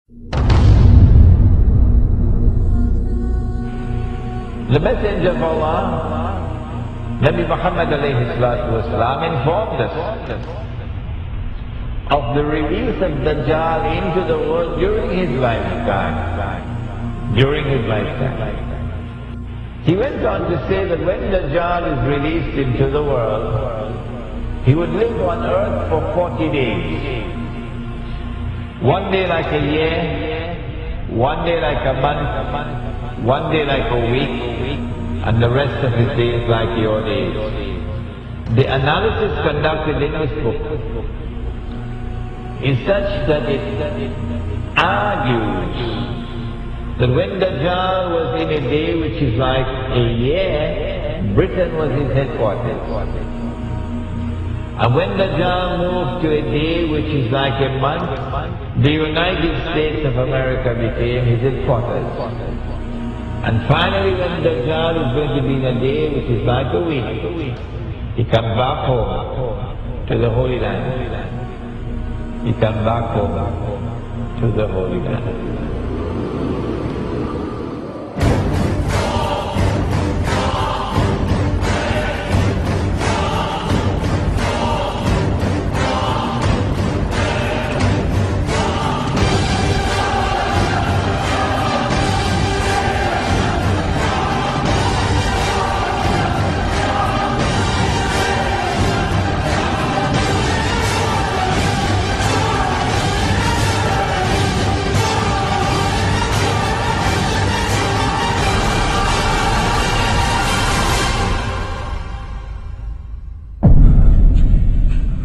The Messenger of Allah, Nabi Muhammad alayhi salatu wasalam, informed us of the release of Dajjal into the world during his lifetime. He went on to say that when Dajjal is released into the world, he would live on earth for 40 days. One day like a year, one day like a month, one day like a week, and the rest of his days like your days. The analysis conducted in this book is such that it argues that when Dajjal was in a day which is like a year, Britain was his headquarters. And when Dajjal moved to a day which is like a month, the United States of America became his headquarters. And finally when Dajjal is going to be in a day which is like a week, he comes back home to the Holy Land. He comes back home to the Holy Land.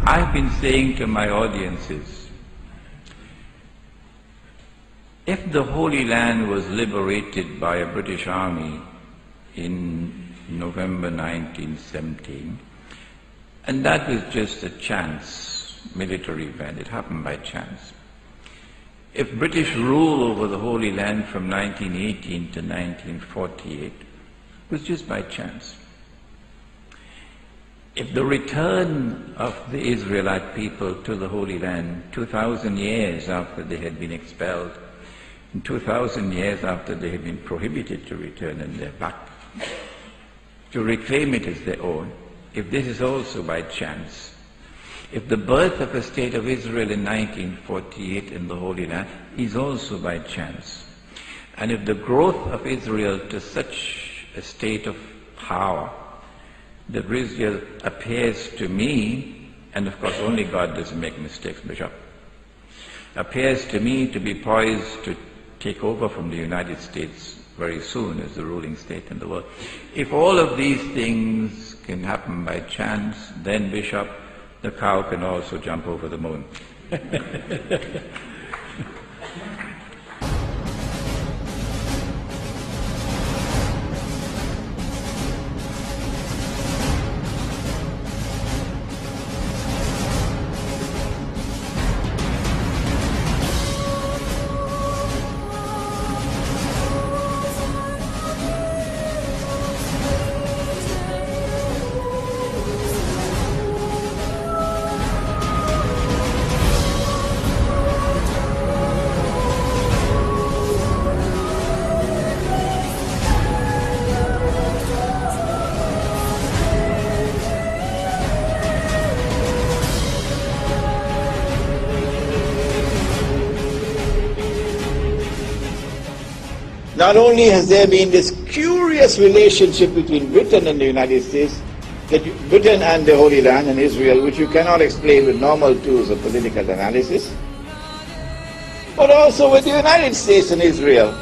I've been saying to my audiences, if the Holy Land was liberated by a British army in November 1917, and that was just a chance military event, it happened by chance. If British rule over the Holy Land from 1918 to 1948 was just by chance. If the return of the Israelite people to the Holy Land 2,000 years after they had been expelled, and 2,000 years after they had been prohibited to return and they're back, to reclaim it as their own, if this is also by chance, if the birth of a state of Israel in 1948 in the Holy Land is also by chance, and if the growth of Israel to such a state of power that Israel appears to me, and of course only God doesn't make mistakes, Bishop, appears to me to be poised to take over from the United States very soon as the ruling state in the world. If all of these things can happen by chance, then Bishop, the cow can also jump over the moon. Not only has there been this curious relationship between Britain and the United States, Britain and the Holy Land and Israel, which you cannot explain with normal tools of political analysis, but also with the United States and Israel.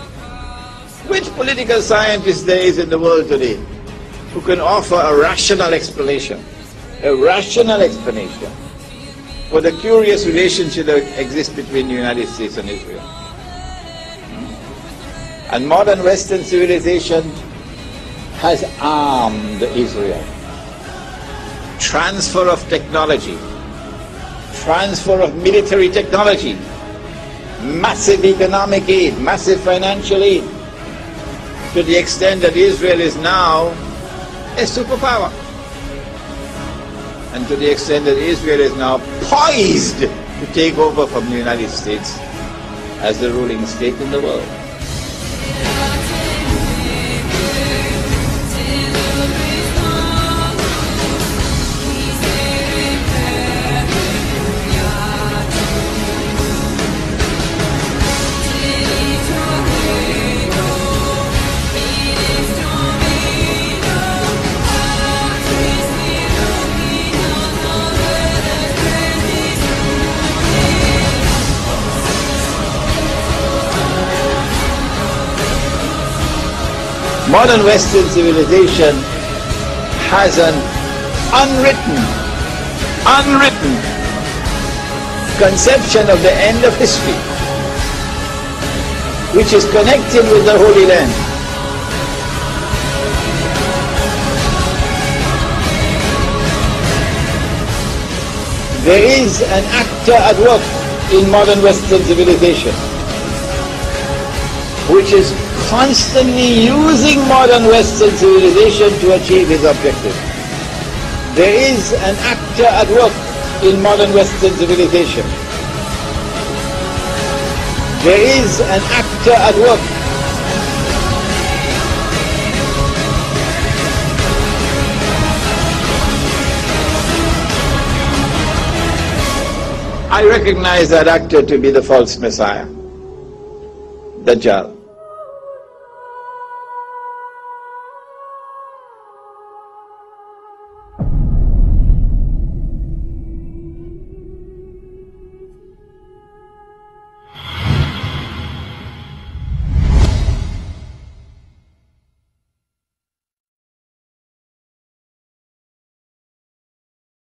Which political scientist there is in the world today who can offer a rational explanation for the curious relationship that exists between the United States and Israel? And modern Western civilization has armed Israel. Transfer of technology, transfer of military technology, massive economic aid, massive financial aid, to the extent that Israel is now a superpower. And to the extent that Israel is now poised to take over from the United States as the ruling state in the world. Modern Western civilization has an unwritten conception of the end of history, which is connected with the Holy Land. There is an actor at work in modern Western civilization, which is constantly using modern Western civilization to achieve his objective. There is an actor at work in modern Western civilization. There is an actor at work. I recognize that actor to be the false Messiah, Dajjal.